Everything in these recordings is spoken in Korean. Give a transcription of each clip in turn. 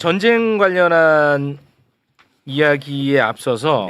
전쟁 관련한 이야기에 앞서서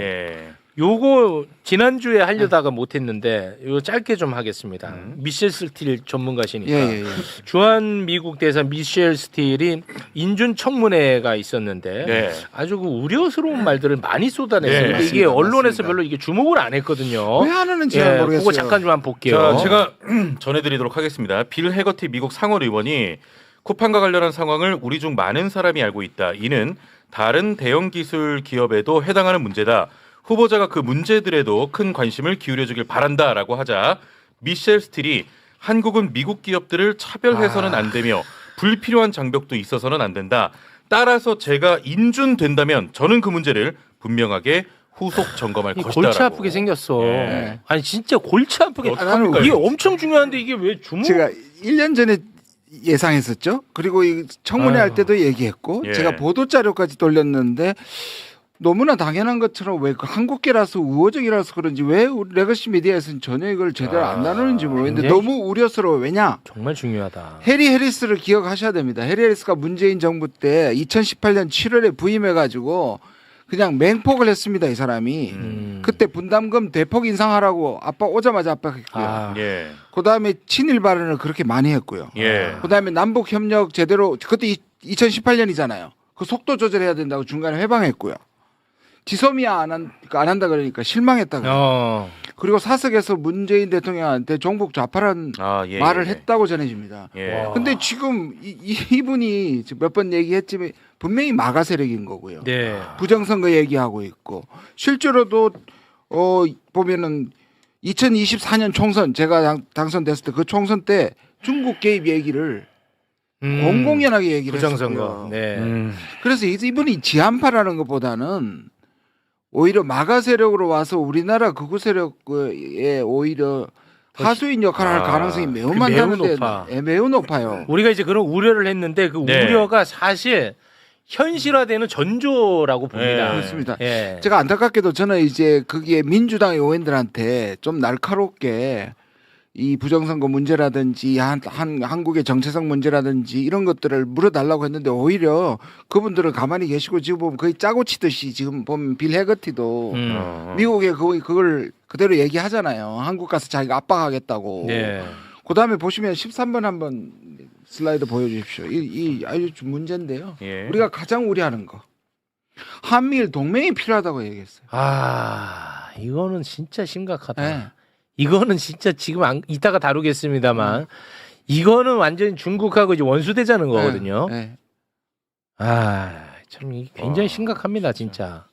요거 지난주에 하려다가 못했는데 이거 짧게 좀 하겠습니다. 미셸 스틸 전문가시니까 주한 미국 대사 미셸 스틸이 인준 청문회가 있었는데 아주 그 우려스러운 말들을 많이 쏟아냈어요. 근데 이게 언론에서 별로 이게 주목을 안 했거든요. 왜 하는지 잘 모르겠어요. 그거 잠깐 좀 한번 볼게요. 자, 제가 전해드리도록 하겠습니다. 빌 해거티 미국 상원 의원이 쿠팡과 관련한 상황을 우리 중 많은 사람이 알고 있다. 이는 다른 대형 기술 기업에도 해당하는 문제다. 후보자가 그 문제들에도 큰 관심을 기울여주길 바란다라고 하자 미셸 스틸이 한국은 미국 기업들을 차별해서는 안 되며 불필요한 장벽도 있어서는 안 된다. 따라서 제가 인준된다면 저는 그 문제를 분명하게 후속 점검할 것이다라고. 골치 아프게 생겼어. 아니 진짜 골치 아프게. 이게 엄청 중요한데 이게 왜 주목? 제가 1년 전에 예상했었죠. 그리고 이 청문회 할 때도 얘기했고 제가 보도 자료까지 돌렸는데 너무나 당연한 것처럼 왜 한국계라서 우호적이라서 그런지 왜 우리 레거시 미디어에서는 전혀 이걸 제대로 안 다루는지 모르겠는데 너무 우려스러워. 왜냐? 정말 중요하다. 해리 해리스를 기억하셔야 됩니다. 해리 해리스가 문재인 정부 때 2018년 7월에 부임해가지고 그냥 맹폭을 했습니다. 이 사람이. 그때 분담금 대폭 인상하라고 오자마자 압박했고요. 그다음에 친일 발언을 그렇게 많이 했고요. 그다음에 남북 협력 제대로 그때 2018년이잖아요. 그 속도 조절해야 된다고 중간에 해방했고요. 지소미아 안 한다 그러니까 실망했다 그래요. 그리고 사석에서 문재인 대통령한테 종북 좌파란 말을 했다고 전해집니다. 근데 지금 이분이 몇 번 얘기했지만 분명히 마가 세력인 거고요. 부정선거 얘기하고 있고 실제로도 보면은 2024년 총선 제가 당선됐을 때 그 총선 때 중국 개입 얘기를 공공연하게 얘기를 부정선거. 했었고요. 그래서 이분이 지한파라는 것보다는 오히려 마가 세력으로 와서 우리나라 극우 세력에 오히려 하수인 역할을 할 가능성이 매우 많다는데 매우 높아요. 우리가 이제 그런 우려를 했는데 그 우려가 사실 현실화되는 전조라고 봅니다. 그렇습니다. 제가 안타깝게도 저는 이제 거기에 민주당 의원들한테 좀 날카롭게 이 부정선거 문제라든지 한국의 정체성 문제라든지 이런 것들을 물어달라고 했는데 오히려 그분들은 가만히 계시고 지금 보면 거의 짜고 치듯이 지금 보면 빌 해거티도 미국에 그걸 그대로 얘기하잖아요. 한국 가서 자기가 압박하겠다고. 그다음에 보시면 13번 한번 슬라이드 보여주십시오. 이 아주 문제인데요. 우리가 가장 우려하는 거. 한미일 동맹이 필요하다고 얘기했어요. 이거는 진짜 심각하다. 이거는 진짜 지금 이따가 다루겠습니다만 이거는 완전히 중국하고 이제 원수되자는 거거든요. 참 이게 굉장히 심각합니다, 진짜.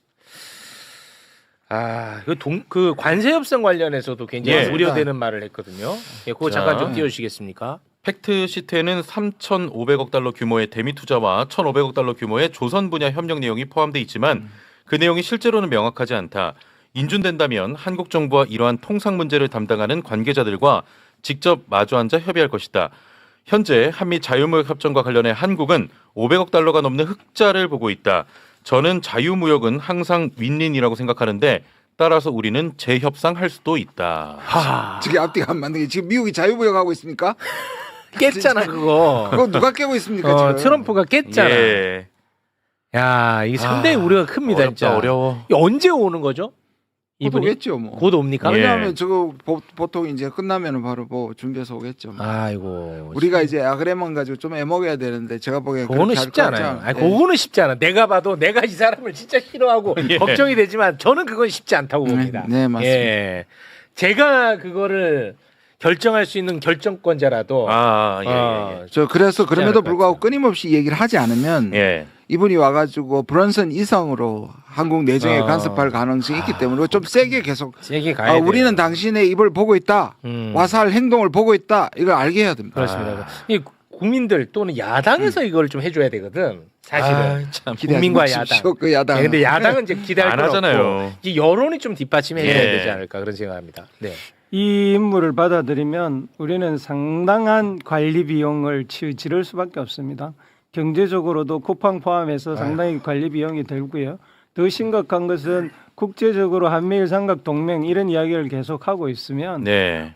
그 관세 협상 관련해서도 굉장히 우려되는 말을 했거든요. 그거 잠깐 좀 띄워주시겠습니까? 팩트 시트에는 3,500억 달러 규모의 대미 투자와 1,500억 달러 규모의 조선 분야 협력 내용이 포함되어 있지만 그 내용이 실제로는 명확하지 않다. 인준된다면 한국 정부와 이러한 통상 문제를 담당하는 관계자들과 직접 마주 앉아 협의할 것이다. 현재 한미 자유무역 협정과 관련해 한국은 500억 달러가 넘는 흑자를 보고 있다. 저는 자유무역은 항상 윈윈이라고 생각하는데 따라서 우리는 재협상할 수도 있다. 지금 앞뒤가 안 맞는 게 지금 미국이 자유무역하고 있습니까? 깼잖아 그거. 그거 누가 깨고 있습니까? 지금? 트럼프가 깼잖아. 야, 이게 상당히 우려가 큽니다. 어렵다, 진짜. 어려워. 언제 오는 거죠? 곧 오겠죠, 뭐. 곧 옵니까? 왜냐하면 저거 보통 이제 끝나면은 바로 뭐 준비해서 오겠죠. 뭐. 아이고. 우리가 이제 아그레만 가지고 좀 애먹여야 되는데 제가 보기엔 그거는 쉽지 않아요. 그거는 쉽지 않아. 내가 봐도 내가 이 사람을 진짜 싫어하고 걱정이 되지만 저는 그건 쉽지 않다고 봅니다. 네, 맞습니다. 제가 그거를 결정할 수 있는 결정권자라도. 저 그래서 그럼에도 불구하고 끊임없이 얘기를 하지 않으면 이분이 와가지고 브런슨 이성으로 한국 내정에 간섭할 가능성이 있기 때문에 좀 세게 계속 가야 돼요. 우리는 당신의 입을 보고 있다. 와서 할 행동을 보고 있다. 이걸 알게 해야 됩니다. 그렇습니다. 이 국민들 또는 야당에서 이걸 좀 해줘야 되거든. 사실은 국민과 야당. 그 야당. 근데 야당은 이제 기대할 건 하잖아요. 없고 여론이 좀 뒷받침해줘야 되지 않을까 그런 생각합니다. 네. 이 임무를 받아들이면 우리는 상당한 관리 비용을 치를 수밖에 없습니다. 경제적으로도 쿠팡 포함해서 상당히 관리 비용이 들고요. 더 심각한 것은 국제적으로 한미일 삼각 동맹 이런 이야기를 계속하고 있으면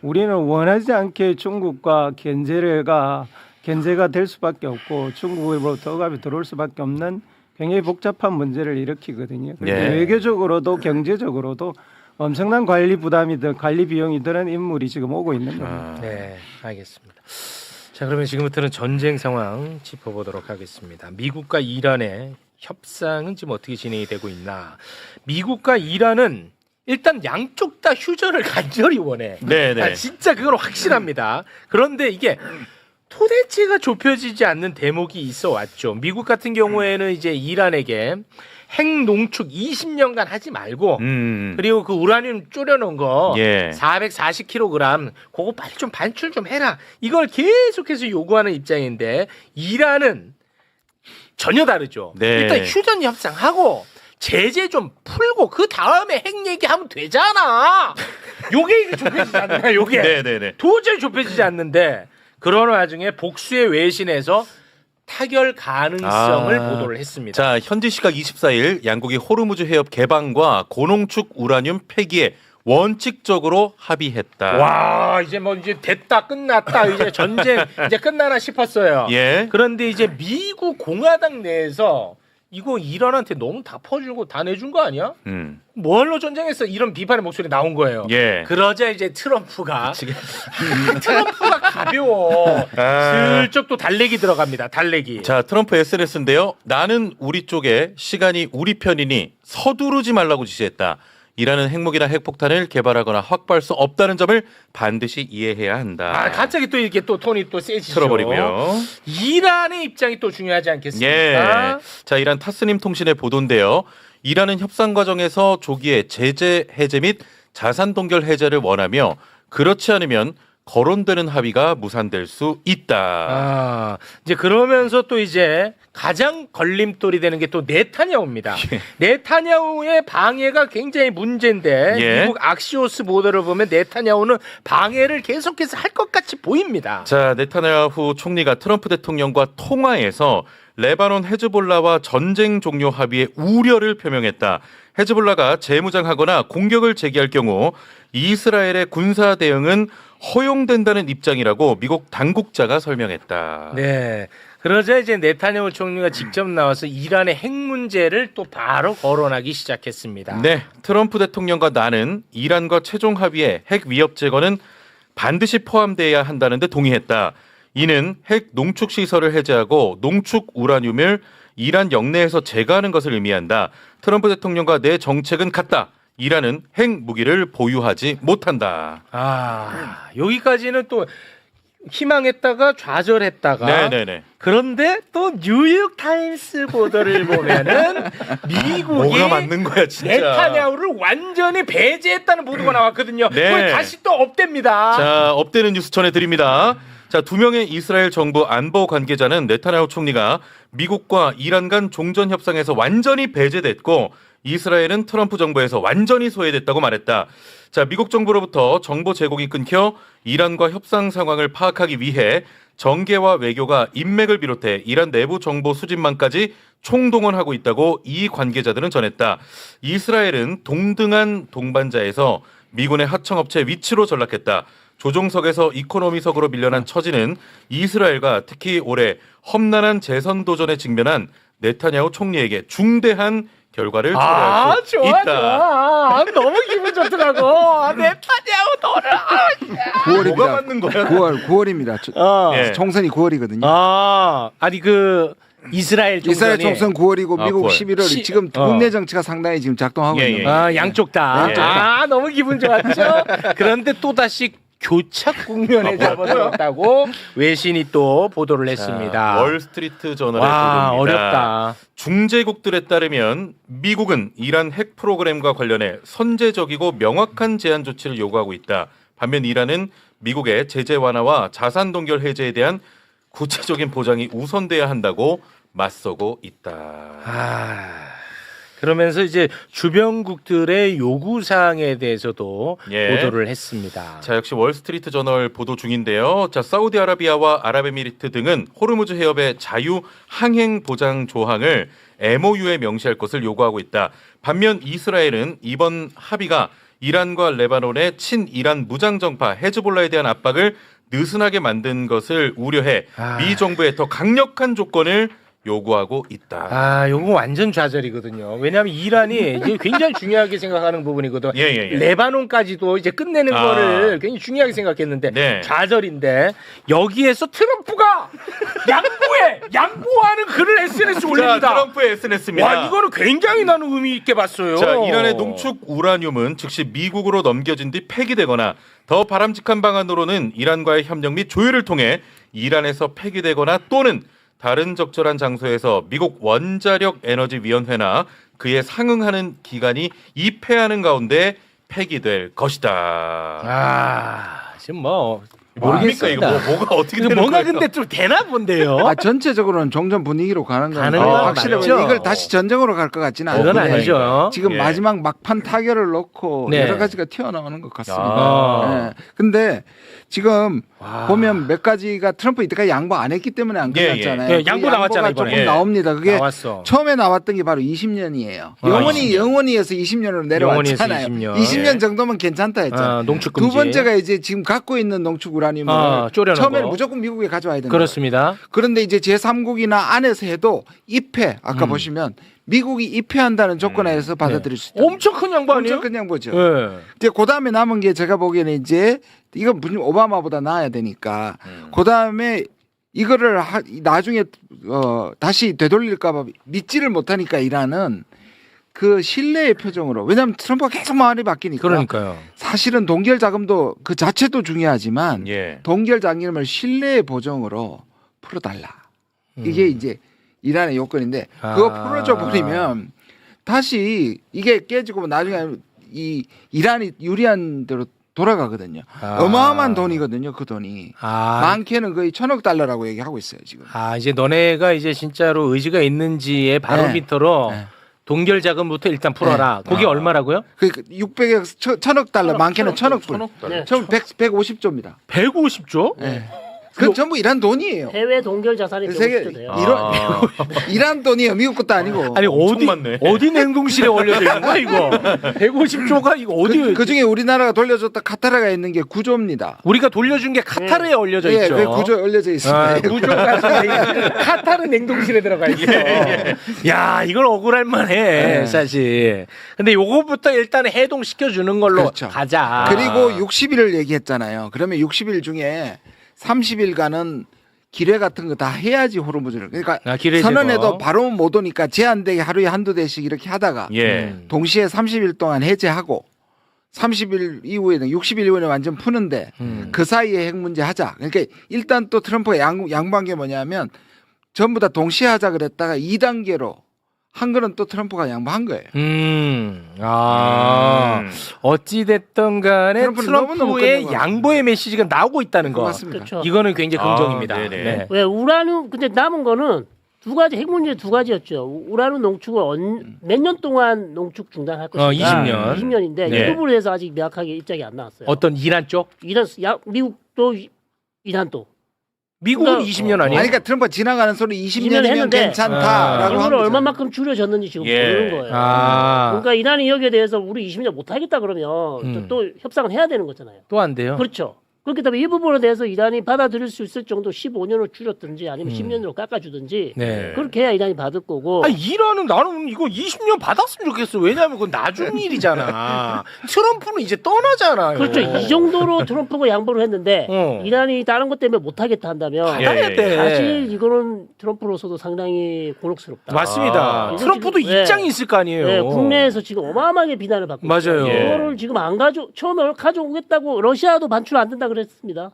우리는 원하지 않게 중국과 견제가 견제가 될 수밖에 없고 중국으로부터 억압이 들어올 수밖에 없는 굉장히 복잡한 문제를 일으키거든요. 그런데 예. 외교적으로도 경제적으로도 엄청난 관리 부담이든 관리 비용이 드는 인물이 지금 오고 있는 겁니다. 네, 알겠습니다. 자, 그러면 지금부터는 전쟁 상황 짚어보도록 하겠습니다. 미국과 이란의 협상은 지금 어떻게 진행이 되고 있나? 미국과 이란은 일단 양쪽 다 휴전을 간절히 원해. 네네. 아, 진짜 그건 확실합니다. 그런데 이게 토대체가 좁혀지지 않는 대목이 있어 왔죠. 미국 같은 경우에는 이제 이란에게 핵 농축 20년간 하지 말고 그리고 그 우라늄 졸여놓은 거 예. 440kg 그거 빨리 좀 반출 좀 해라. 이걸 계속해서 요구하는 입장인데 이란은 전혀 다르죠. 네. 일단 휴전 협상하고 제재 좀 풀고 그 다음에 핵 얘기하면 되잖아. 요게 이게 좁혀지지 않나요? 요게 네네네. 도저히 좁혀지지 않는데 그런 와중에 복수의 외신에서 타결 가능성을 보도를 했습니다. 자, 현지 시각 24일 양국이 호르무즈 해협 개방과 고농축 우라늄 폐기에 원칙적으로 합의했다. 와, 이제 뭐 이제 됐다 끝났다 이제 전쟁 이제 끝나나 싶었어요. 예. 그런데 이제 미국 공화당 내에서 이거 이란한테 너무 다 퍼주고 다 내준 거 아니야? 뭘로 전쟁했어? 이런 비판의 목소리 나온 거예요. 예. 그러자 이제 트럼프가 트럼프가 가벼워. 슬쩍 또 달래기 들어갑니다. 달래기. 자, 트럼프 SNS인데요. 나는 우리 쪽에 시간이 우리 편이니 서두르지 말라고 지시했다. 이란은 핵무기나 핵폭탄을 개발하거나 확보할 수 없다는 점을 반드시 이해해야 한다. 아, 갑자기 또 이렇게 또 톤이 또 세지죠. 틀어버리고요. 이란의 입장이 또 중요하지 않겠습니까? 예. 자, 이란 타스님 통신의 보도인데요. 이란은 협상 과정에서 조기에 제재 해제 및 자산 동결 해제를 원하며 그렇지 않으면 거론되는 합의가 무산될 수 있다. 아, 이제 그러면서 또 이제 가장 걸림돌이 되는 게 또 네타냐후입니다. 네타냐후의 방해가 굉장히 문제인데 예. 미국 악시오스 보도를 보면 네타냐후는 방해를 계속해서 할 것 같이 보입니다. 자, 네타냐후 총리가 트럼프 대통령과 통화에서 레바논 헤즈볼라와 전쟁 종료 합의에 우려를 표명했다. 헤즈볼라가 재무장하거나 공격을 제기할 경우 이스라엘의 군사 대응은 허용된다는 입장이라고 미국 당국자가 설명했다. 네. 그러자 이제 네타냐후 총리가 직접 나와서 이란의 핵 문제를 또 바로 거론하기 시작했습니다. 네, 트럼프 대통령과 나는 이란과 최종 합의에 핵 위협 제거는 반드시 포함돼야 한다는데 동의했다. 이는 핵 농축 시설을 해제하고 농축 우라늄을 이란 영내에서 제거하는 것을 의미한다. 트럼프 대통령과 내 정책은 같다. 이란은 핵 무기를 보유하지 못한다. 아, 여기까지는 또 희망했다가 좌절했다가 네네네. 그런데 또 뉴욕 타임스 보도를 보면은 미국이 뭐가 맞는 거야 진짜. 네타냐후를 완전히 배제했다는 보도가 나왔거든요. 네. 그걸 다시 또 업됩니다. 자, 업되는 뉴스 전해드립니다. 자, 2명의 이스라엘 정부 안보 관계자는 네타냐후 총리가 미국과 이란 간 종전 협상에서 완전히 배제됐고 이스라엘은 트럼프 정부에서 완전히 소외됐다고 말했다. 자, 미국 정부로부터 정보 제공이 끊겨 이란과 협상 상황을 파악하기 위해 정계와 외교가 인맥을 비롯해 이란 내부 정보 수집망까지 총동원하고 있다고 이 관계자들은 전했다. 이스라엘은 동등한 동반자에서 미군의 하청업체 위치로 전락했다. 조종석에서 이코노미석으로 밀려난 처지는 이스라엘과 특히 올해 험난한 재선 도전에 직면한 네타냐후 총리에게 중대한 결과를 초래할 수 좋아, 있다. 좋아. 너무 기분 좋더라고. 네타냐후 너를. 뭐가 맞는 거야? 9월입니다. 예. 총선이 9월이거든요. 아니 그 이스라엘 총선이 이스라엘 총선 9월이고 미국 9월. 11월이 지금 국내 정치가 상당히 지금 작동하고 예, 있는 예. 거예요. 양쪽 다. 양쪽 아, 너무 기분 좋았죠. 그런데 또 다시 교착 국면에 접어들었다고 외신이 또 보도를 했습니다. 월스트리트 저널의 와, 보도입니다. 어렵다. 중재국들에 따르면 미국은 이란 핵 프로그램과 관련해 선제적이고 명확한 제한 조치를 요구하고 있다. 반면 이란은 미국의 제재 완화와 자산 동결 해제에 대한 구체적인 보장이 우선돼야 한다고 맞서고 있다. 그러면서 이제 주변국들의 요구사항에 대해서도 예. 보도를 했습니다. 자, 역시 월스트리트 저널 보도 중인데요. 자, 사우디아라비아와 아랍에미리트 등은 호르무즈 해협의 자유 항행 보장 조항을 MOU에 명시할 것을 요구하고 있다. 반면 이스라엘은 이번 합의가 이란과 레바논의 친이란 무장정파 헤즈볼라에 대한 압박을 느슨하게 만든 것을 우려해 아. 미 정부에 더 강력한 조건을 요구하고 있다. 아, 요거 완전 좌절이거든요. 왜냐하면 이란이 이제 굉장히 중요하게 생각하는 부분이거든. 예. 레바논까지도 이제 끝내는 아. 거를 굉장히 중요하게 생각했는데 네. 좌절인데 여기에서 트럼프가 양보하는 글을 SNS 자, 올립니다. 트럼프의 SNS입니다. 와, 이거는 굉장히 나는 의미 있게 봤어요. 자, 이란의 농축 우라늄은 즉시 미국으로 넘겨진 뒤 폐기되거나 더 바람직한 방안으로는 이란과의 협력 및 조율을 통해 이란에서 폐기되거나 또는 다른 적절한 장소에서 미국 원자력 에너지 위원회나 그에 상응하는 기관이 입회하는 가운데 폐기될 것이다. 아, 지금 뭐 모르겠습니다. 이거 뭐가 어떻게 이거 되는 뭔가 거예요? 근데 좀 되나 본데요. 아, 전체적으로는 종전 분위기로 가는 가는 건데 건 확실히 맞죠. 이걸 다시 전쟁으로 갈 것 같지는 그건 않은데 아니죠. 지금 예. 마지막 막판 타결을 놓고 네. 여러 가지가 튀어나오는 것 같습니다. 아. 예. 근데 지금 와. 보면 몇 가지가 트럼프 이때까지 양보 안 했기 때문에 안 예, 끝났잖아요. 예. 그 양보 나왔잖아요, 양보가 이번에. 조금 나옵니다. 그게 나왔어. 처음에 나왔던 게 바로 20년이에요. 아, 영원히에서 20년으로 내려왔잖아요. 20년. 20년 정도면 괜찮다 했잖아요. 농축 금지. 두 번째가 이제 지금 갖고 있는 농축 우라늄을 쪼려놓은 처음에는 거. 무조건 미국에 가져와야 된다. 그렇습니다. 그런데 이제 제3국이나 안에서 해도 입회 아까 보시면 미국이 입회한다는 조건에서 받아들일 수 있다. 엄청 큰 양보 아니에요? 엄청 큰 양보죠. 예. 이제 그 다음에 남은 게 제가 보기에는 이제 이건 무슨 오바마보다 나아야 되니까 그 다음에 이거를 나중에 다시 되돌릴까봐 믿지를 못하니까 이란은 그 신뢰의 표정으로 왜냐하면 트럼프가 계속 말이 바뀌니까 그러니까요. 사실은 동결 자금도 그 자체도 중요하지만 예. 동결 자금을 신뢰의 보정으로 풀어달라. 이게 이제 이란의 요건인데 그거 아. 풀어줘 버리면 다시 이게 깨지고 나중에 이 이란이 유리한 대로 돌아가거든요. 아. 어마어마한 돈이거든요. 그 돈이 아, 많게는 거의 1,000억 달러라고 얘기하고 있어요 지금. 아, 이제 너네가 이제 진짜로 의지가 있는지의 바로미터로 네. 동결 자금부터 일단 풀어라. 그게 얼마라고요? 그 600억 1,000억 달러 많게는 1,000억 불. 네. 전 네. 150조입니다. 150조? 네. 그 전부 이란 돈이에요. 해외 동결 자산이 세계 150조 돼요. 이란 돈이에요. 미국 것도 아니고. 아니 엄청 많네. 어디 냉동실에 올려져 있는 거야 이거? 150조가 이거 어디? 그 중에 우리나라가 돌려줬다 카타르가 있는 게 9조입니다. 우리가 돌려준 게 카타르에 올려져 예, 있죠. 그 9조 올려져 있습니다. 아, 구조가 카타르 냉동실에 들어가 있어. 야, 이걸 억울할 만해, 네. 사실. 근데 요거부터 일단 해동시켜 주는 걸로 그렇죠. 가자. 그리고 60일을 얘기했잖아요. 그러면 60일 중에 30일간은 기뢰 같은 거 다 해야지 호르무즈를. 그러니까 기뢰 선언에도 제거. 바로 못 오니까 제한되게 하루에 한두 대씩 이렇게 하다가 예. 동시에 30일 동안 해제하고 30일 이후에는 60일 이후에는 완전 푸는데 그 사이에 핵 문제 하자. 그러니까 일단 또 트럼프가 양보한 게 뭐냐면 전부 다 동시에 하자 그랬다가 2단계로 한 거는 또 트럼프가 양보한 거예요. 어찌됐든 간에 트럼프는 너무너무 트럼프의 끝내고 양보의 메시지가 나오고 있다는 거. 맞습니다. 그렇죠. 이거는 굉장히 긍정입니다. 네네. 네. 왜 우라늄 근데 남은 거는 두 가지 핵 문제 두 가지였죠. 우라늄 농축을 몇 년 동안 농축 중단할 것인가? 20년. 20년인데 네. 이 부분에 대해서 아직 명확하게 입장이 안 나왔어요. 어떤 이란 쪽? 이란 미국도 이란도 미국은 그러니까- 20년 아니에요? 아니, 그러니까 트럼프가 지나가는 소리 20년이면 했는데 괜찮다라고 이거를 한 거죠. 얼마만큼 줄여졌는지 지금 예. 모르는 거예요. 아. 그러니까 이란이 여기에 대해서 우리 20년 못 하겠다 그러면 또 협상을 해야 되는 거잖아요. 또 안 돼요? 그렇죠. 그렇기 때문에 이 부분에 대해서 이란이 받아들일 수 있을 정도 15년으로 줄였든지 아니면 10년으로 깎아주든지 네. 그렇게 해야 이란이 받을 거고. 아니, 이란은 나는 이거 20년 받았으면 좋겠어. 왜냐하면 그건 나중 일이잖아. 트럼프는 이제 떠나잖아요. 그렇죠. 이 정도로 트럼프가 양보를 했는데 이란이 다른 것 때문에 못하겠다 한다면 받아야 돼. 사실 이거는 트럼프로서도 상당히 곤혹스럽다. 맞습니다. 아. 트럼프도 이거 지금- 입장이 있을 거 아니에요. 네, 국내에서 지금 어마어마하게 비난을 받고 맞아요. 있어요. 이거를 지금 안 처음에 가져오겠다고 러시아도 반출 안 된다 그랬습니다.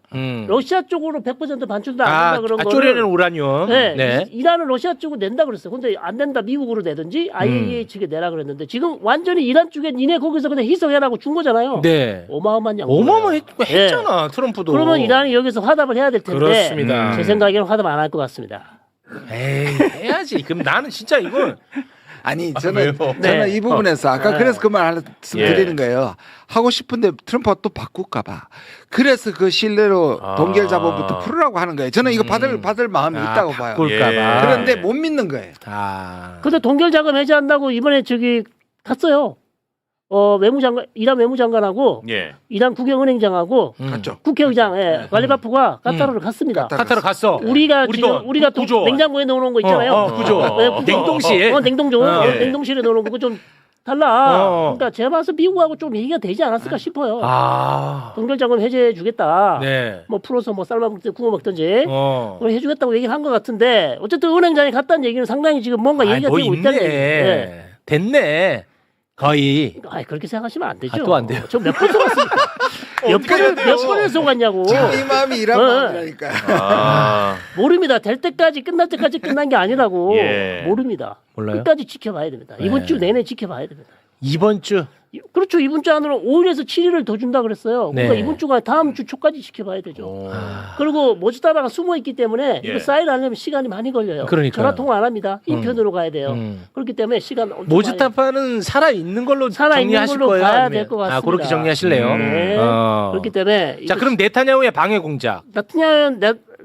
러시아 쪽으로 100% 반출도 안 된다 그런 거를 쪼려낸 우라늄. 네, 네. 이란은 러시아 쪽으로 낸다 그랬어요. 근데 안 된다 미국으로 내든지 IAEA 측에 내라 그랬는데 지금 완전히 이란 쪽에 니네 거기서 그냥 희석해라고 준 거잖아요. 네. 어마어마한 양. 어마어마했잖아, 트럼프도. 그러면 이란이 여기서 화답을 해야 될 텐데 그렇습니다. 제 생각에는 화답 안 할 것 같습니다. 에이, 해야지. 그럼 나는 진짜 이건 아니 왜요? 저는 이 부분에서 아까 그래서 그 말 말씀드리는 예. 거예요. 하고 싶은데 트럼프가 또 바꿀까봐. 그래서 그 신뢰로 동결 자본부터 풀으라고 하는 거예요. 저는 이거 받을 마음이 있다고 봐요. 바꿀까봐. 예. 그런데 못 믿는 거예요. 아. 근데 동결 자금 해제한다고 이번에 저기 갔어요. 외무장관 이란 외무장관하고 예. 이란 국영은행장하고 갔죠. 국회의장 갈리바프가 카타르를 갔습니다. 카타르 갔어. 우리가 우리도 지금 우리가 또 구조. 냉장고에 넣어놓은 거 있잖아요. 구조. 냉동실. 냉동실 예. 냉동실에 넣어놓은 거 좀 달라. 어. 그러니까 제가 봐서 미국하고 좀 얘기가 되지 않았을까 싶어요. 아. 동결자금 해제해 주겠다. 네. 뭐 풀어서 뭐 삶아 먹든 구워 먹든지 그걸 해주겠다고 얘기를 한 것 같은데 어쨌든 은행장에 갔다는 얘기는 상당히 지금 뭔가 얘기가 뭐 되고 있다는 얘기예요. 네. 됐네. 거의. 그렇게 생각하시면 안 되죠. 또 안 돼요. 저 몇 번 속았습니까? 몇 번을 속았냐고. 자기 마음이 이란 마음이라니까. 아. 모릅니다. 될 때까지 끝날 때까지 끝난 게 아니라고. 예. 모릅니다. 몰라요? 끝까지 지켜봐야 됩니다. 이번 주 내내 지켜봐야 됩니다. 이번 주. 그렇죠. 이번 주 안으로 5일에서 7일을 더 준다 그랬어요. 그러니까 네. 이번 주가 다음 주 초까지 지켜봐야 되죠. 오. 그리고 모지타바가 숨어 있기 때문에 예. 이거 사인하려면 시간이 많이 걸려요. 그러니까요. 전화 통화 안 합니다. 인편으로 가야 돼요. 그렇기 때문에 시간 엄청 모즈타파는 살아 있는 걸로 살아 있는 정리하실 걸로 거예요? 봐야 아니면- 될 것 같습니다. 그렇게 정리하실래요? 네. 그렇기 때문에 자, 그럼 네타냐후의 방해 공작.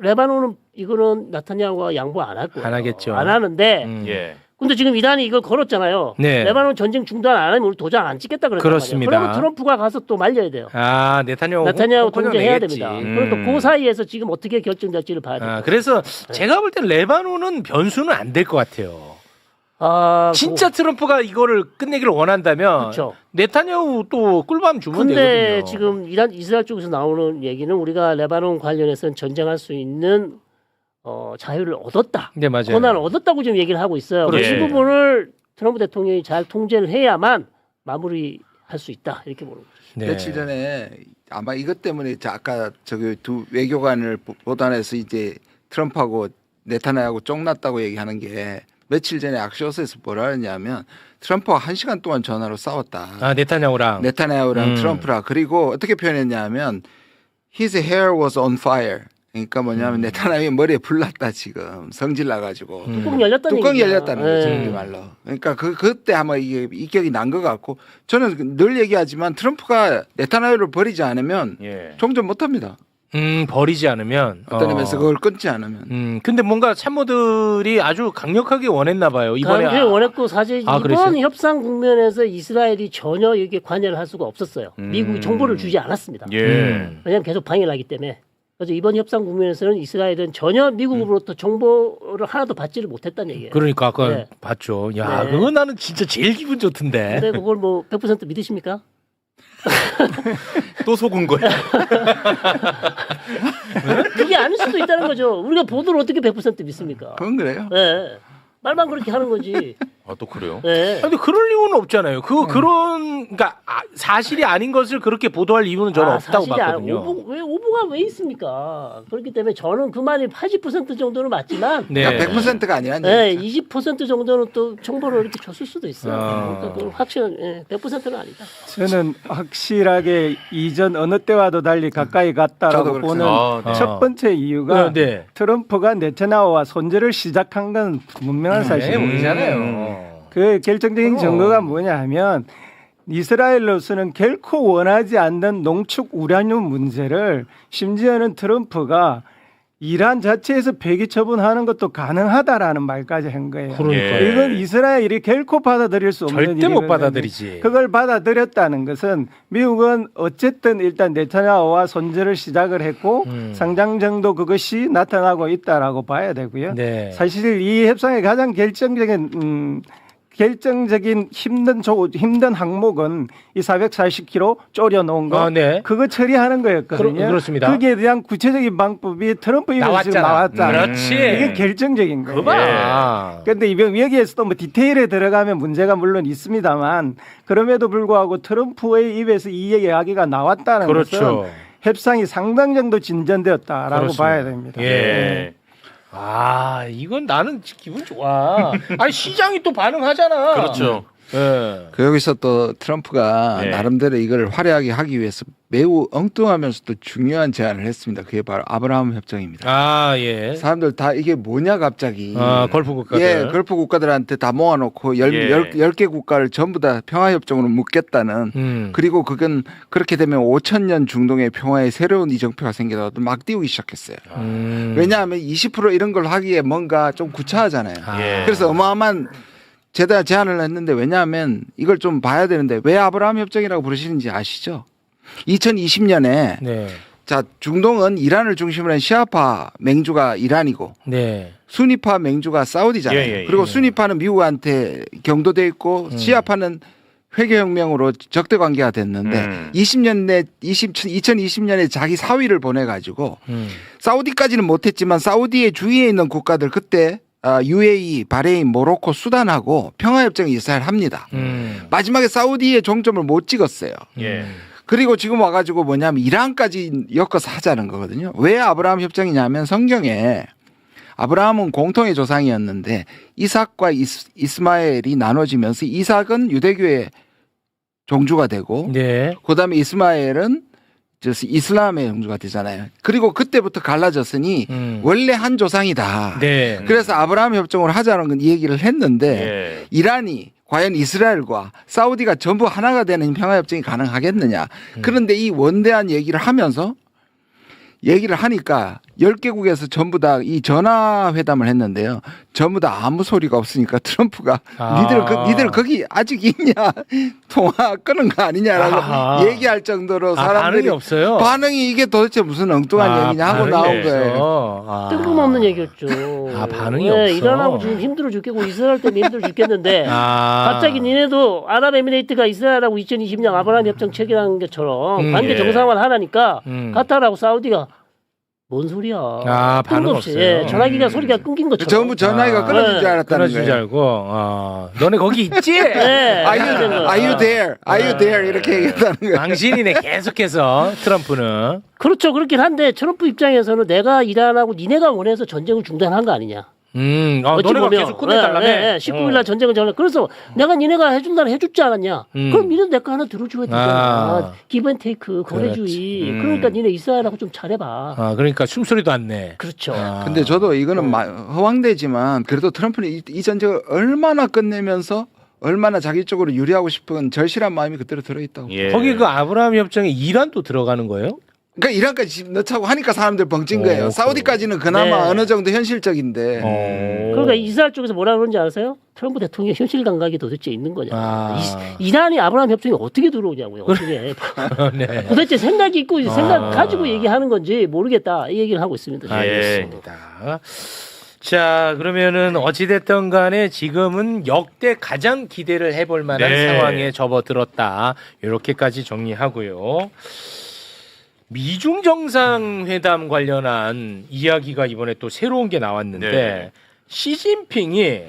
레바논은 이거는 나타냐후가 양보 안 할 거예요. 안 하겠죠. 안 하는데 예. 근데 지금 이란이 이걸 걸었잖아요. 네. 레바논 전쟁 중단 안 하면 우리 도장 안 찍겠다 그랬단 그렇습니다. 말이에요. 그러면 트럼프가 가서 또 말려야 돼요. 아, 네타냐후 통제해야 내겠지. 됩니다. 그러니까 그 사이에서 지금 어떻게 결정될지를 봐야 돼요. 그래서 제가 볼 땐 레바논은 변수는 안 될 것 같아요. 진짜 트럼프가 이거를 끝내기를 원한다면 그렇죠. 네타냐후 또 꿀밤 주면 근데 되거든요. 지금 이스라엘 쪽에서 나오는 얘기는 우리가 레바논 관련해서는 전쟁할 수 있는 자유를 얻었다. 네, 맞아요. 권한을 얻었다고 지금 얘기를 하고 있어요. 그렇죠. 이 부분을 트럼프 대통령이 잘 통제를 해야만 마무리할 수 있다. 이렇게 보는 거죠. 네. 며칠 전에 아마 이것 때문에 아까 저기 두 외교관을 보단해서 이제 트럼프하고 네타냐후하고 쫑났다고 얘기하는 게 며칠 전에 악시오스에서 뭐라 했냐면 트럼프와 1시간 동안 전화로 싸웠다. 아, 네타냐후랑. 네타냐후랑 트럼프랑 그리고 어떻게 표현했냐면 his hair was on fire. 그러니까 뭐냐면 네타냐후의 머리에 불 났다 지금 성질 나가지고 뚜껑 열렸다는 뚜껑이 얘기죠. 열렸다는 거죠 우리 말로. 그러니까 그때 아마 이게 이격이 난 것 같고 저는 늘 얘기하지만 트럼프가 네타냐후를 버리지 않으면 예. 종전 못합니다. 버리지 않으면. 어떤 의미에서 그걸 끊지 않으면. 근데 뭔가 참모들이 아주 강력하게 원했나 봐요. 이번에. 강하게 원했고 사실 이번 그랬어요? 협상 국면에서 이스라엘이 전혀 이게 관여를 할 수가 없었어요. 미국이 정보를 주지 않았습니다. 예. 왜냐하면 계속 방해를 하기 때문에. 그래서 이번 협상 국면에서는 이스라엘은 전혀 미국으로부터 정보를 하나도 받지를 못했다는 얘기예요. 그러니까 아까 네. 봤죠. 야, 네. 그거 나는 진짜 제일 기분 좋던데. 근데 그걸 뭐 100% 믿으십니까? 또 속은 거야. 그게 아닐 수도 있다는 거죠. 우리가 보도를 어떻게 100% 믿습니까? 그건 그래요. 네. 말만 그렇게 하는 거지. 아, 또 그래요? 네. 근데 그럴 이유는 없잖아요. 그러니까 사실이 아닌 것을 그렇게 보도할 이유는 저는 없다고 사실이 봤거든요. 오보가 왜 있습니까? 그렇기 때문에 저는 그 말이 80% 정도는 맞지만 네. 그러니까 100%가 아니라는 네, 얘기죠. 20% 정도는 또 정보를 이렇게 줬을 수도 있어요. 아. 그러니까 그건 확실한 100%는 아니다. 저는 확실하게 이전 어느 때와도 달리 가까이 저도 갔다라고 그렇게 보는 네. 첫 번째 이유가 네. 트럼프가 네타냐후와 손절을 시작한 건 분명한 사실이에요. 모르잖아요. 그 결정적인 증거가 뭐냐 하면 이스라엘로서는 결코 원하지 않는 농축 우라늄 문제를 심지어는 트럼프가 이란 자체에서 폐기 처분하는 것도 가능하다라는 말까지 한 거예요. 그러니까 예. 이건 이스라엘이 결코 받아들일 수 없는 절대 못 일이거든요. 받아들이지. 그걸 받아들였다는 것은 미국은 어쨌든 일단 네타냐후와 손절을 시작을 했고 상당 정도 그것이 나타나고 있다라고 봐야 되고요. 네. 사실 이 협상의 가장 결정적인 힘든 항목은 이 440km 졸여놓은 거 네. 그거 처리하는 거였거든요. 그렇습니다. 거기에 대한 구체적인 방법이 트럼프 입에서 지금 나왔잖아. 나왔잖아요. 그렇지. 이게 결정적인 거예요. 그봐. 그런데 여기에서도 뭐 디테일에 들어가면 문제가 물론 있습니다만 그럼에도 불구하고 트럼프의 입에서 이 이야기가 나왔다는 그렇죠. 것은 협상이 상당 정도 진전되었다라고 그렇습니다. 봐야 됩니다. 예. 이건 나는 기분 좋아. 아니 시장이 또 반응하잖아. 그렇죠. 예. 그 여기서 또 트럼프가 네. 나름대로 이걸 화려하게 하기 위해서 매우 엉뚱하면서도 중요한 제안을 했습니다. 그게 바로 아브라함 협정입니다. 예. 사람들 다 이게 뭐냐 갑자기. 걸프 국가들. 예, 걸프 국가들한테 다 모아놓고 예. 10개 국가를 전부 다 평화협정으로 묶겠다는 그리고 그건 그렇게 되면 5,000년 중동의 평화의 새로운 이정표가 생기다가 막 띄우기 시작했어요. 왜냐하면 20% 이런 걸 하기에 뭔가 좀 구차하잖아요. 예. 그래서 어마어마한 제안을 했는데 왜냐하면 이걸 좀 봐야 되는데 왜 아브라함 협정이라고 부르시는지 아시죠? 2020년에 네. 자 중동은 이란을 중심으로 한 시아파 맹주가 이란이고 네. 수니파 맹주가 사우디잖아요. 예. 그리고 수니파는 미국한테 경도돼 있고 시아파는 회계혁명으로 적대 관계가 됐는데 2020년에 자기 사위를 보내가지고 사우디까지는 못했지만 사우디의 주위에 있는 국가들 그때 UAE, 바레인, 모로코, 수단하고 평화협정을 이사합니다. 마지막에 사우디의 종점을 못 찍었어요. 예. 그리고 지금 와가지고 뭐냐면 이란까지 엮어서 하자는 거거든요. 왜 아브라함 협정이냐면 성경에 아브라함은 공통의 조상이었는데 이삭과 이스마엘이 나눠지면서 이삭은 유대교의 종주가 되고 네. 그다음에 이스마엘은 이슬람의 종주가 되잖아요. 그리고 그때부터 갈라졌으니 원래 한 조상이다. 네. 그래서 아브라함 협정을 하자는 건 이 얘기를 했는데 예. 이란이 과연 이스라엘과 사우디가 전부 하나가 되는 평화협정이 가능하겠느냐. 그런데 이 원대한 얘기를 하면서 얘기를 하니까 10개국에서 전부 다 이 전화회담을 했는데요. 전부 다 아무 소리가 없으니까 트럼프가 니들 거기 아직 있냐 통화 끊은 거 아니냐라고 얘기할 정도로 사람들이 반응이 없어요. 반응이 이게 도대체 무슨 엉뚱한 얘기냐 하고 나온 거예요. 뜬금없는 얘기였죠. 반응이 네, 없어. 이란하고 지금 힘들어 죽겠고 이스라엘 때문에 힘들어 죽겠는데 아. 갑자기 니네도 아랍에미레이트가 이스라엘하고 2020년 아브라함 협정 체결한 것처럼 관계 예. 정상화를 하라니까 카타르하고 사우디가 뭔 소리야. 반응 뜬금없이. 없어요. 예, 전화기가 소리가 끊긴 것처럼. 전부 전화기가 끊어진 줄 알았다는 끊어진 줄 거예요. 알고. 너네 거기 있지? 네, Are you there? Are you there? 이렇게 얘기했다는 거예요. 당신이네 계속해서 트럼프는. 그렇죠. 그렇긴 한데 트럼프 입장에서는 내가 이란하고 니네가 원해서 전쟁을 중단한 거 아니냐. 어찌 너네가 보면, 계속 끝내달라며. 19일 날 전쟁을 정해. 그래서 내가 니네가 해준다는 해줬지 않았냐. 그럼 니네 내 거 하나 들어줘야 되잖아. 기브앤테이크, 거래주의. 그러니까 니네 이스라엘하고 좀 잘해봐. 그러니까 숨소리도 안 내. 그렇죠. 근데 저도 이거는 허황되지만 그래도 트럼프는 이 전쟁을 얼마나 끝내면서 얼마나 자기 쪽으로 유리하고 싶은 절실한 마음이 그대로 들어있다고. 예. 거기 그 아브라함 협정에 이란도 들어가는 거예요? 그러니까 이란까지 지금 넣자고 하니까 사람들 벙찐 거예요. 사우디까지는 그나마 네. 어느 정도 현실적인데. 그러니까 이스라엘 쪽에서 뭐라 그러는지 아세요? 트럼프 대통령 현실 감각이 도대체 있는 거냐. 아. 이란이 아브라함 협정에 어떻게 들어오냐고요. 어떻게. 네. 도대체 생각이 있고 생각 가지고 얘기하는 건지 모르겠다. 이 얘기를 하고 있습니다. 알겠습니다. 자, 그러면은 어찌됐든 간에 지금은 역대 가장 기대를 해볼 만한 네. 상황에 접어들었다. 이렇게까지 정리하고요. 미중 정상회담 관련한 이야기가 이번에 또 새로운 게 나왔는데 네. 시진핑이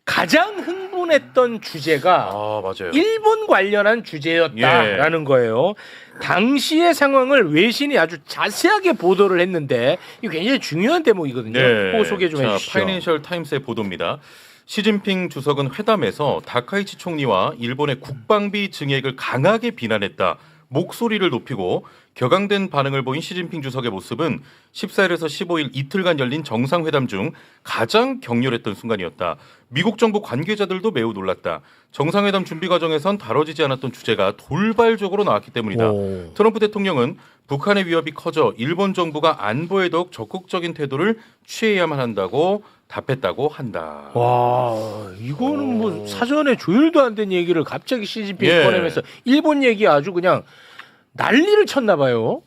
가장 흥분했던 주제가 맞아요. 일본 관련한 주제였다라는 거예요. 당시의 상황을 외신이 아주 자세하게 보도를 했는데 이거 굉장히 중요한 대목이거든요. 그거 소개 좀 해주시죠. 파이낸셜 타임스의 보도입니다. 시진핑 주석은 회담에서 다카이치 총리와 일본의 국방비 증액을 강하게 비난했다. 목소리를 높이고 격앙된 반응을 보인 시진핑 주석의 모습은 14일에서 15일 이틀간 열린 정상회담 중 가장 격렬했던 순간이었다. 미국 정부 관계자들도 매우 놀랐다. 정상회담 준비 과정에선 다뤄지지 않았던 주제가 돌발적으로 나왔기 때문이다. 트럼프 대통령은 북한의 위협이 커져 일본 정부가 안보에 더욱 적극적인 태도를 취해야만 한다고 답했다고 한다. 와, 이거는 뭐 사전에 조율도 안 된 얘기를 갑자기 시진핑이 예. 꺼내면서 일본 얘기 아주 그냥 난리를 쳤나 봐요.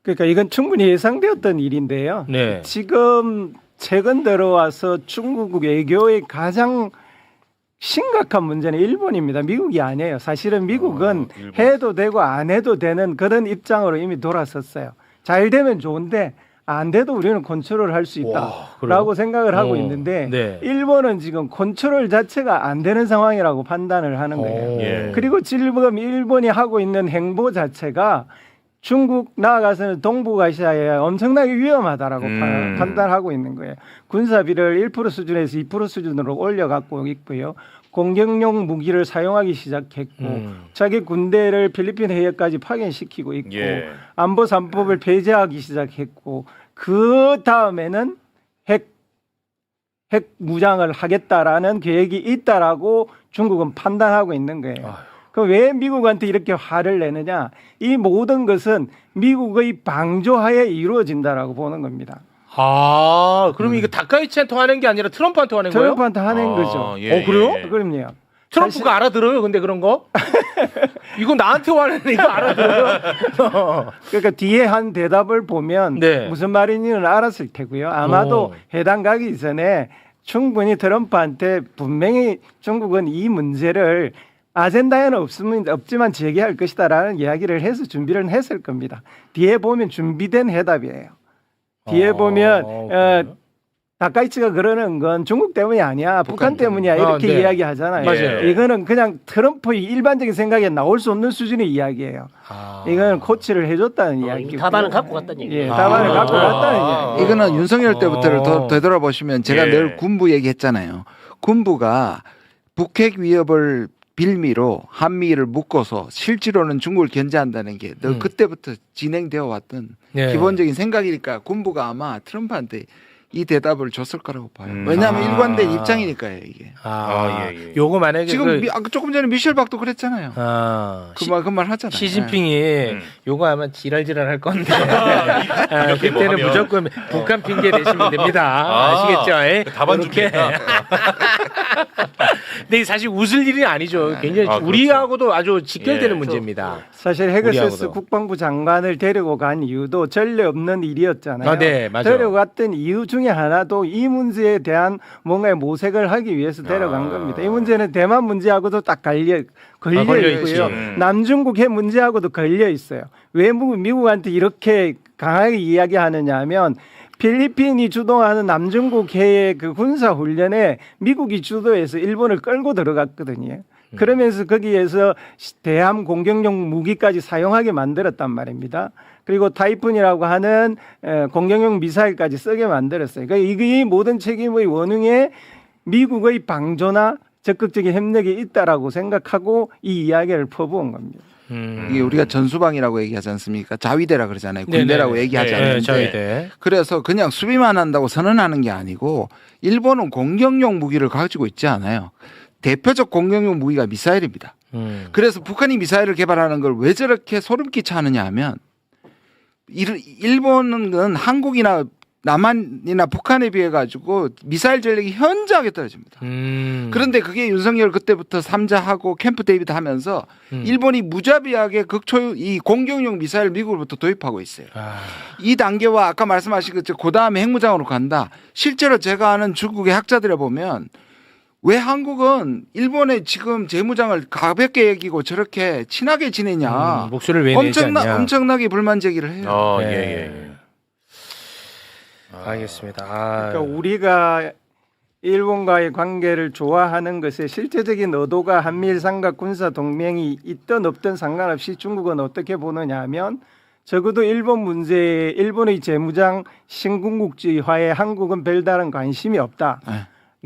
그러니까 이건 충분히 예상되었던 일인데요. 네. 지금 최근 들어와서 중국 외교의 가장 심각한 문제는 일본입니다. 미국이 아니에요. 사실은 미국은 일본. 해도 되고 안 해도 되는 그런 입장으로 이미 돌아섰어요. 잘 되면 좋은데 안 돼도 우리는 컨트롤 할 수 있다라고 생각을 하고 있는데 네. 일본은 지금 컨트롤 자체가 안 되는 상황이라고 판단을 하는 거예요. 예. 그리고 지금 일본이 하고 있는 행보 자체가 중국 나아가서는 동북아시아에 엄청나게 위험하다라고 판단하고 있는 거예요. 군사비를 1% 수준에서 2% 수준으로 올려갖고 있고요. 공격용 무기를 사용하기 시작했고 자기 군대를 필리핀 해역까지 파견시키고 있고 예. 안보 3법을 폐지하기 시작했고 그 다음에는 핵 무장을 하겠다라는 계획이 있다라고 중국은 판단하고 있는 거예요. 그럼 왜 미국한테 이렇게 화를 내느냐? 이 모든 것은 미국의 방조하에 이루어진다라고 보는 겁니다. 아, 그럼 이거 다카이치한테 화낸 게 아니라 트럼프한테 화낸 거예요? 트럼프한테 하는 거죠. 예, 그래요? 예. 그럼요. 트럼프가 알아들어요, 근데 그런 거? 이거 나한테 화내는 이거 알아들어요? 그러니까 뒤에 한 대답을 보면 네. 무슨 말인지는 알았을 테고요. 아마도 해당 가기 전에 충분히 트럼프한테 분명히 중국은 이 문제를 아젠다에는 없지만 제기할 것이다라는 이야기를 해서 준비를 했을 겁니다. 뒤에 보면 준비된 해답이에요. 뒤에 보면 그래요? 다카이치가 그러는 건 중국 때문이 아니야, 북한 때문이야 이렇게 네. 이야기하잖아요. 맞아요. 이거는 그냥 트럼프의 일반적인 생각에 나올 수 없는 수준의 이야기예요. 이거는 코치를 해줬다는 이야기고 답안을 갖고 갔다는 얘기. 예, 답안을 갖고 갔다는 이야기. 이거는 윤석열 때부터를 더 되돌아보시면 제가 예. 늘 군부 얘기했잖아요. 군부가 북핵 위협을 빌미로 한미를 묶어서 실제로는 중국을 견제한다는 게 늘 그때부터 진행되어 왔던 네. 기본적인 생각이니까 군부가 아마 트럼프한테 이 대답을 줬을 거라고 봐요. 왜냐하면 일관된 입장이니까요, 이게. 예. 요거 만약에 지금 아까 조금 전에 미셸 박도 그랬잖아요. 그 그 말 하잖아요. 시진핑이 요거 아마 지랄지랄 할 건데 그때는 하면. 무조건 북한 핑계 대시면 됩니다. 아시겠죠? 예? 답안 준비했다. 근데 사실 웃을 일이 아니죠. 굉장히 그렇죠. 우리하고도 아주 직결되는 예. 문제입니다. 사실 헤그세스 우리하고도. 국방부 장관을 데리고 간 이유도 전례 없는 일이었잖아요. 아, 네, 맞아요. 데려갔던 이유 중에 하나도 이 문제에 대한 뭔가의 모색을 하기 위해서 데려간 겁니다. 이 문제는 대만 문제하고도 딱 걸려 걸려있지. 있고요. 남중국 핵 문제하고도 걸려 있어요. 왜 미국한테 이렇게 강하게 이야기하느냐 하면 필리핀이 주도하는 남중국 해의 그 군사 훈련에 미국이 주도해서 일본을 끌고 들어갔거든요. 그러면서 거기에서 대함 공격용 무기까지 사용하게 만들었단 말입니다. 그리고 타이푼이라고 하는 공격용 미사일까지 쓰게 만들었어요. 그러니까 이 모든 책임의 원흉에 미국의 방조나 적극적인 협력이 있다라고 생각하고 이 이야기를 퍼부은 겁니다. 이게 우리가 전수방이라고 얘기하지 않습니까? 자위대라 그러잖아요. 군대라고 네네. 얘기하지 네, 않는데. 자위대. 그래서 그냥 수비만 한다고 선언하는 게 아니고 일본은 공격용 무기를 가지고 있지 않아요. 대표적 공격용 무기가 미사일입니다. 그래서 북한이 미사일을 개발하는 걸 왜 저렇게 소름 끼쳐 하느냐 하면 일본은 한국이나 남한이나 북한에 비해 가지고 미사일 전력이 현저하게 떨어집니다. 그런데 그게 윤석열 그때부터 삼자하고 캠프 데이비드 하면서 일본이 무자비하게 이 공격용 미사일 미국으로부터 도입하고 있어요. 이 단계와 아까 말씀하신 것처럼 그 다음에 핵무장으로 간다. 실제로 제가 아는 중국의 학자들에 보면 왜 한국은 일본의 지금 재무장을 가볍게 여기고 저렇게 친하게 지내냐. 목소리를 왜 내지 않냐. 엄청나게 불만 제기를 해요. 네. 예. 알겠습니다. 그러니까 우리가 일본과의 관계를 좋아하는 것에 실제적인 의도가 한미일 삼각 군사 동맹이 있든 없든 상관없이 중국은 어떻게 보느냐 하면 적어도 일본 문제에 일본의 재무장 신궁국주의화에 한국은 별다른 관심이 없다.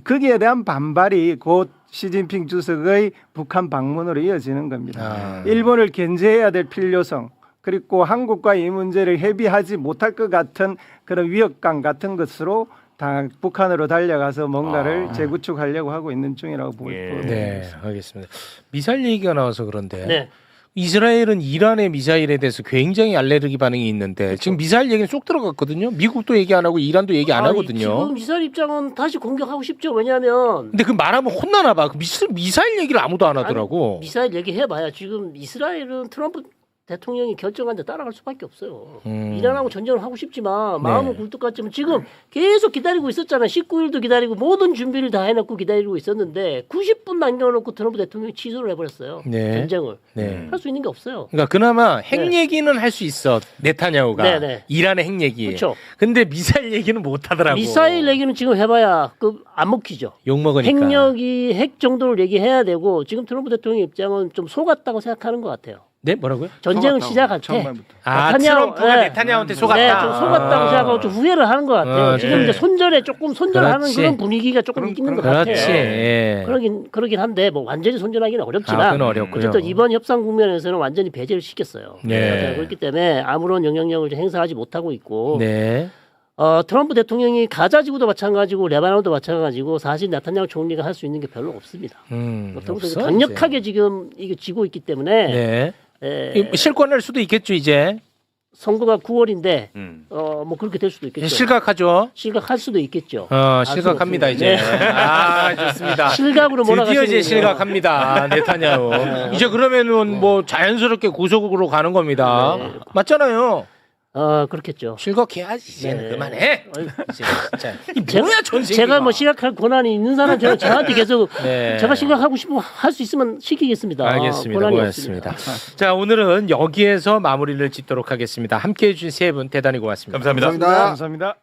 거기에 대한 반발이 곧 시진핑 주석의 북한 방문으로 이어지는 겁니다. 일본을 견제해야 될 필요성 그리고 한국과 이 문제를 협의하지 못할 것 같은 그런 위협감 같은 것으로 다 북한으로 달려가서 뭔가를 재구축하려고 하고 있는 중이라고 보입니다. 네, 알겠습니다. 미사일 얘기가 나와서 그런데 네. 이스라엘은 이란의 미사일에 대해서 굉장히 알레르기 반응이 있는데 지금 미사일 얘기는 쏙 들어갔거든요. 미국도 얘기 안 하고 이란도 얘기 안 하거든요. 지금 이스라엘 입장은 다시 공격하고 싶죠. 왜냐하면 근데 그 말하면 혼나나 봐. 그 미사일 얘기를 아무도 안 하더라고. 미사일 얘기해봐야 지금 이스라엘은 트럼프 대통령이 결정한 데 따라갈 수밖에 없어요. 이란하고 전쟁을 하고 싶지만 마음은 굴뚝 같지만 지금 계속 기다리고 있었잖아요. 19일도 기다리고 모든 준비를 다 해놓고 기다리고 있었는데 90분 남겨놓고 트럼프 대통령이 취소를 해버렸어요. 네. 전쟁을. 네. 할 수 있는 게 없어요. 그러니까 그나마 핵 얘기는 할 수 있어. 네타냐후가 네네. 이란의 핵 얘기. 그렇죠. 근데 미사일 얘기는 못 하더라고. 미사일 얘기는 지금 해봐야 안 먹히죠. 욕 먹으니까. 핵 정도를 얘기해야 되고 지금 트럼프 대통령 입장은 좀 속았다고 생각하는 것 같아요. 네, 뭐라고요? 전쟁을 속았다고, 시작할 때 처음부터. 트럼프가 네타냐후한테 속았다. 네, 좀 속았다고 생각하고 좀 후회를 하는 것 같아요. 지금 네. 이제 손절하는 그렇지. 그런 분위기가 조금 있는 것 그렇지. 같아요. 예. 그러긴 한데 뭐 완전히 손절하기는 어렵지만 그건 어렵고요. 어쨌든 이번 협상 국면에서는 완전히 배제를 시켰어요. 네. 그렇기 때문에 아무런 영향력을 행사하지 못하고 있고 네. 트럼프 대통령이 가자지구도 마찬가지고 레바논도 마찬가지고 사실 네타냐후 총리가 할 수 있는 게 별로 없습니다. 트럼프 없어, 강력하게 지금 이게 지고 있기 때문에 네. 실권할 수도 있겠죠 이제. 선거가 9월인데 음. 뭐 그렇게 될 수도 있겠죠. 실각하죠. 실각할 수도 있겠죠. 실각합니다 알 수는 이제. 없습니다. 좋습니다. 실각으로 드디어 몰아가시는 이제 실각합니다. 네타냐후. 이제 그러면은 뭐 자연스럽게 구속으로 가는 겁니다. 네. 맞잖아요. 그렇겠죠. 실각해야지. 이제는 네. 그만해. 아유, 이제 진짜. 이 뭐야 전쟁. 제가 뭐 시각할 권한이 있는 사람처럼 저한테 계속 네. 제가 시각하고 싶으면 할 수 있으면 시키겠습니다. 알겠습니다. 권한이 고맙습니다. 없습니다. 자, 오늘은 여기에서 마무리를 짓도록 하겠습니다. 함께해 주신 세 분 대단히 고맙습니다. 감사합니다. 감사합니다. 감사합니다.